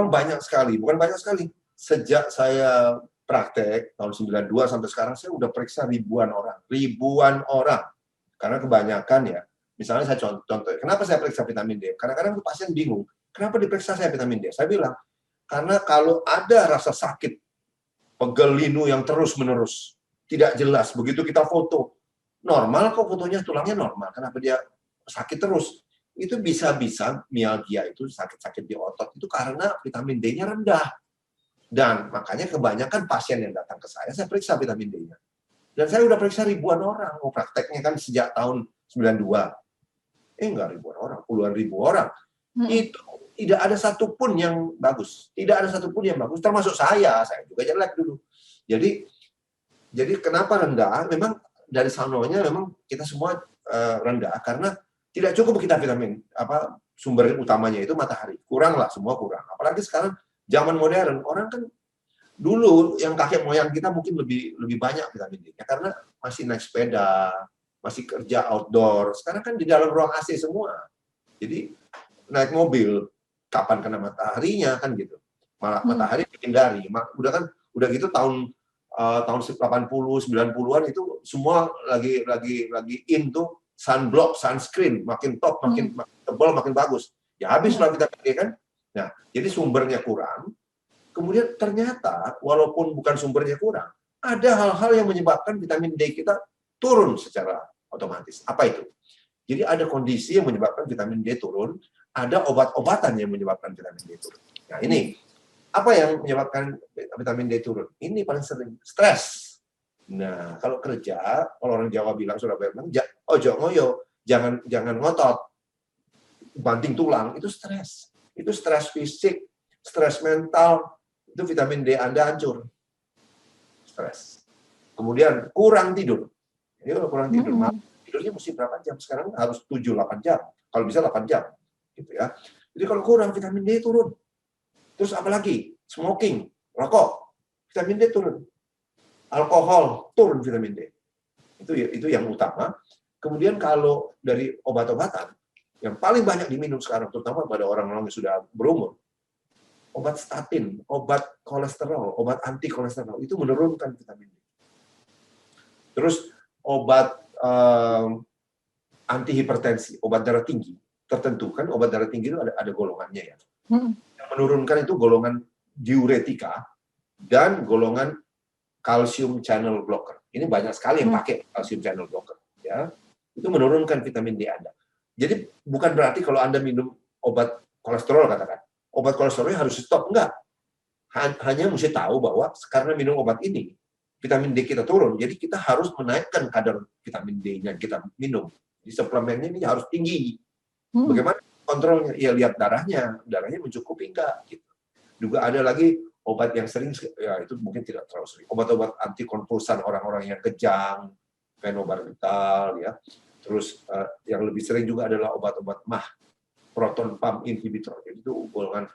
memang banyak sekali, bukan banyak sekali. Sejak saya praktek tahun 92 sampai sekarang saya udah periksa ribuan orang. Karena kebanyakan ya, misalnya saya contoh, kenapa saya periksa vitamin D? Kadang-kadang tuh pasien bingung, kenapa diperiksa saya vitamin D? Saya bilang, karena kalau ada rasa sakit, pegel linu yang terus-menerus, tidak jelas, begitu kita foto, normal kok fotonya, tulangnya normal, kenapa dia sakit terus? Itu bisa-bisa mialgia itu sakit-sakit di otot, itu karena vitamin D-nya rendah. Dan makanya kebanyakan pasien yang datang ke saya periksa vitamin D-nya. Dan saya udah periksa ribuan orang, prakteknya kan sejak tahun 92. Enggak ribuan orang, puluhan ribu orang. Itu tidak ada satupun yang bagus. Tidak ada satupun yang bagus, termasuk saya juga jelek dulu. Jadi kenapa rendah? Memang dari sanonya memang kita semua rendah karena tidak cukup kita vitamin sumber utamanya itu matahari. Kurang lah, semua kurang. Apalagi sekarang zaman modern, orang kan dulu yang kakek moyang kita mungkin lebih banyak vitamin D-nya karena masih naik sepeda, masih kerja outdoor. Sekarang kan di dalam ruang AC semua. Jadi naik mobil, kapan kena mataharinya kan gitu. Malah matahari dihindari. Udah gitu tahun 80, 90-an itu semua lagi in tuh sunblock, sunscreen, makin top, makin tebal, makin bagus. Ya habis lah vitamin D kan. Nah, jadi sumbernya kurang. Kemudian ternyata walaupun bukan sumbernya kurang, ada hal-hal yang menyebabkan vitamin D kita turun secara otomatis. Apa itu? Jadi ada kondisi yang menyebabkan vitamin D turun, ada obat-obatan yang menyebabkan vitamin D turun. Nah ini, apa yang menyebabkan vitamin D turun? Ini paling sering, stres. Nah, kalau kerja, kalau orang Jawa bilang, Surabaya bilang, ojo ngoyo, jangan ngotot, banting tulang, itu stres. Itu stres fisik, stres mental, itu vitamin D Anda hancur. Stres. Kemudian kurang tidur. Jadi kalau kurang tidur, tidurnya mesti berapa jam? Sekarang harus 7-8 jam. Kalau bisa 8 jam. Gitu ya. Jadi kalau kurang, vitamin D turun. Terus apalagi? Smoking, rokok, vitamin D turun. Alkohol, turun vitamin D. Itu yang utama. Kemudian kalau dari obat-obatan, yang paling banyak diminum sekarang, terutama pada orang-orang yang sudah berumur, obat statin, obat kolesterol, obat anti kolesterol, itu menurunkan vitamin D. Terus obat anti hipertensi, obat darah tinggi, tertentu kan obat darah tinggi itu ada golongannya ya. Yang menurunkan itu golongan diuretika dan golongan calcium channel blocker. Ini banyak sekali yang pakai calcium channel blocker, ya. Itu menurunkan vitamin D Anda. Jadi bukan berarti kalau Anda minum obat kolesterol katakan, obat kolesterolnya harus stop, enggak. Hanya mesti tahu bahwa karena minum obat ini, vitamin D kita turun, jadi kita harus menaikkan kadar vitamin D-nya kita minum. Di suplemennya ini harus tinggi. Bagaimana kontrolnya? Ya lihat darahnya mencukupi enggak. Gitu. Juga ada lagi obat yang sering, ya itu mungkin tidak terlalu sering. Obat-obat anti konvulsan orang-orang yang kejang, fenobarbital, ya. Terus yang lebih sering juga adalah obat-obat MAH, proton pump inhibitor. Jadi itu golongan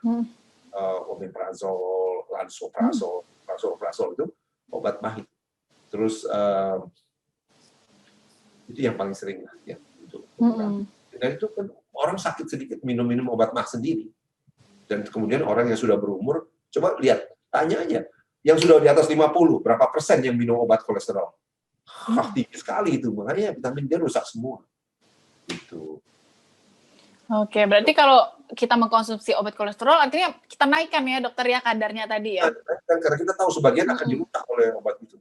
omeprazol, lansoprazol itu obat MAH. Terus itu yang paling sering lah ya untuk dan itu kan orang sakit sedikit minum obat MAH sendiri. Dan kemudian orang yang sudah berumur, coba lihat, tanya aja, yang sudah di atas 50, berapa persen yang minum obat kolesterol? Tinggi sekali itu, makanya vitamin D rusak semua. Gitu. Oke, berarti kalau kita mengkonsumsi obat kolesterol, artinya kita naikkan ya dokter ya kadarnya tadi ya? Karena kita tahu sebagian akan dirusak oleh obat itu.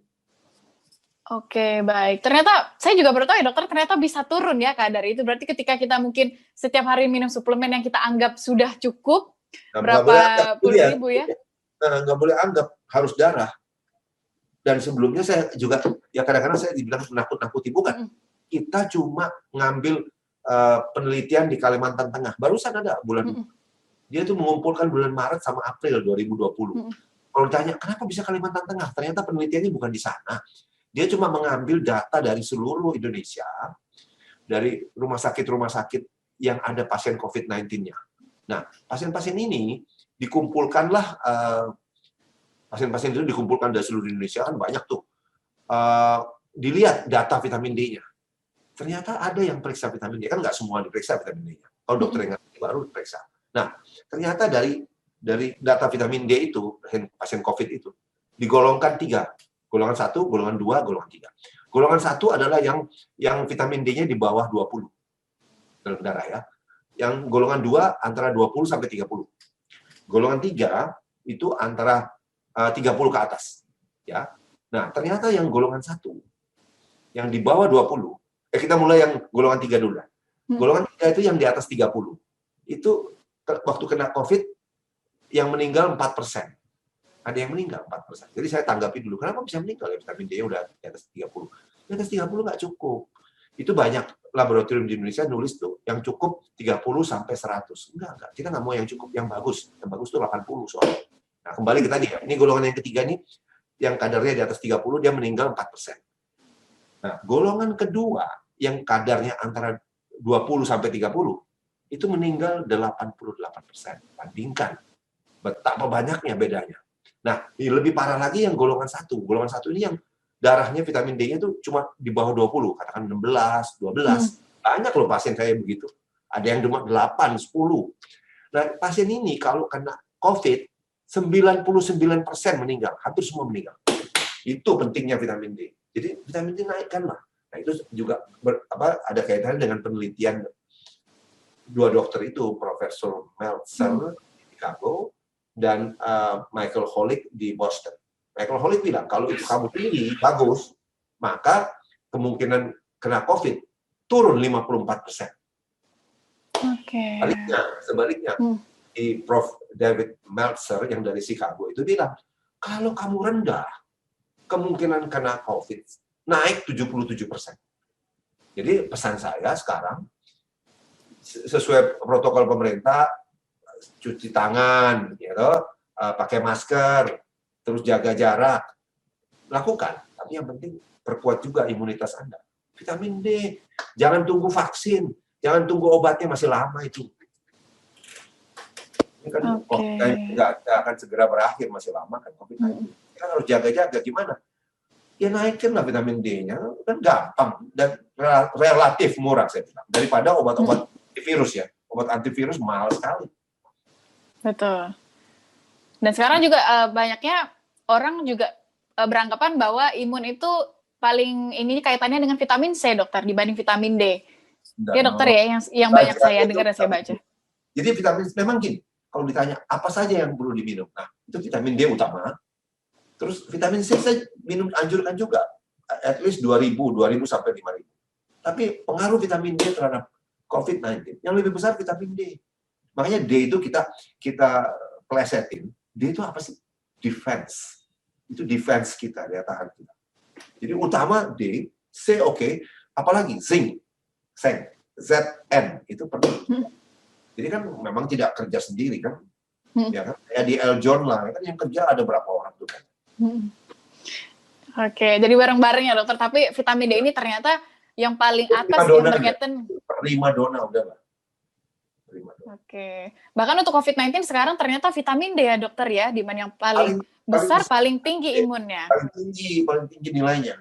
Oke, baik. Ternyata, saya juga baru tahu ya dokter, ternyata bisa turun ya kadar itu. Berarti ketika kita mungkin setiap hari minum suplemen yang kita anggap sudah cukup, berapa puluh ribu ya? Nggak boleh anggap, harus darah. Dan sebelumnya saya juga, ya kadang-kadang saya dibilang nakut-nakuti, bukan. Kita cuma ngambil penelitian di Kalimantan Tengah. Barusan ada bulan, dia tuh mengumpulkan bulan Maret sama April 2020. Kalau ditanya, kenapa bisa Kalimantan Tengah? Ternyata penelitiannya bukan di sana. Dia cuma mengambil data dari seluruh Indonesia, dari rumah sakit yang ada pasien COVID-19-nya. Nah, pasien-pasien ini dikumpulkanlah, pasien-pasien itu dikumpulkan dari seluruh Indonesia, kan banyak tuh. Dilihat data vitamin D-nya. Ternyata ada yang periksa vitamin D, kan nggak semua diperiksa vitamin D-nya. Kalau dokter yang ngerti baru diperiksa. Nah, ternyata dari dari data vitamin D itu, pasien COVID itu, digolongkan 3. Golongan 1, golongan 2, golongan 3. Golongan 1 adalah yang vitamin D-nya di bawah 20 dalam darah ya. Yang golongan 2 antara 20 sampai 30. Golongan 3 itu antara 30 ke atas. Ya. Nah, ternyata yang golongan 1, yang di bawah 20, kita mulai yang golongan 3 dulu. Golongan 3 itu yang di atas 30. Itu waktu kena COVID, yang meninggal 4%. Ada yang meninggal 4%. Jadi saya tanggapi dulu, kenapa bisa meninggal ya vitamin D udah di atas 30. Di atas 30 nggak cukup. Itu banyak laboratorium di Indonesia nulis tuh, yang cukup 30 sampai 100. Enggak. Kita nggak mau yang cukup, yang bagus. Yang bagus tuh 80 soalnya. Nah, kembali ke tadi ya. Ini golongan yang ketiga nih, yang kadarnya di atas 30, dia meninggal 4%. Nah, golongan kedua, yang kadarnya antara 20 sampai 30, itu meninggal 88%. Bandingkan. Betapa banyaknya bedanya. Nah, lebih parah lagi yang golongan 1. Golongan 1 ini yang darahnya vitamin D-nya itu cuma di bawah 20, katakan 16, 12. Banyak loh pasien kayak begitu. Ada yang cuma 8, 10. Nah, pasien ini kalau kena COVID, 99% meninggal. Hampir semua meninggal. Itu pentingnya vitamin D. Jadi vitamin D naikkanlah. Nah, itu juga ada kaitannya dengan penelitian 2 dokter itu, Profesor Meltzer di Chicago, dan Michael Holick di Boston. Michael Holick bilang, kalau itu kamu tinggi, bagus, maka kemungkinan kena COVID turun 54%. Oke. Sebaliknya, di Prof. David Meltzer yang dari Chicago itu bilang, kalau kamu rendah, kemungkinan kena COVID naik 77%. Jadi pesan saya sekarang, sesuai protokol pemerintah, cuci tangan, gitu, pakai masker, terus jaga jarak, lakukan. Tapi yang penting perkuat juga imunitas Anda. Vitamin D, jangan tunggu vaksin, jangan tunggu obatnya masih lama itu. Ini kan nggak akan segera berakhir, masih lama kan COVID-19. Kita harus jaga-jaga gimana? Ya naikinlah vitamin D-nya, kan gampang dan relatif murah saya bilang, daripada obat-obat antivirus ya. Obat antivirus mahal sekali. Betul. Dan sekarang juga banyaknya orang juga beranggapan bahwa imun itu paling ini kaitannya dengan vitamin C, dokter, dibanding vitamin D. Ya dokter ya, yang banyak saya dengar dan saya baca. Jadi vitamin C memang gini, kalau ditanya apa saja yang perlu diminum, nah itu vitamin D utama. Terus vitamin C saya anjurkan juga, at least 2.000 sampai 5.000. Tapi pengaruh vitamin D terhadap COVID-19 yang lebih besar vitamin D. Makanya D itu kita plesetin. D itu apa sih? Defense. Itu defense kita, daya tahan kita. Jadi utama D, C oke, apalagi zinc, Zn itu penting. Jadi kan memang tidak kerja sendiri kan. Ya kan? Kayak di El John lah, kan yang kerja ada berapa orang tuh kan. Oke, jadi bareng-bareng ya dokter, tapi vitamin D ini ternyata yang paling atas yang berkaitan. Prima dona udah lah. Oke. Bahkan untuk COVID-19 sekarang ternyata vitamin D ya dokter ya, di mana yang paling besar, paling tinggi imunnya. Paling tinggi nilainya.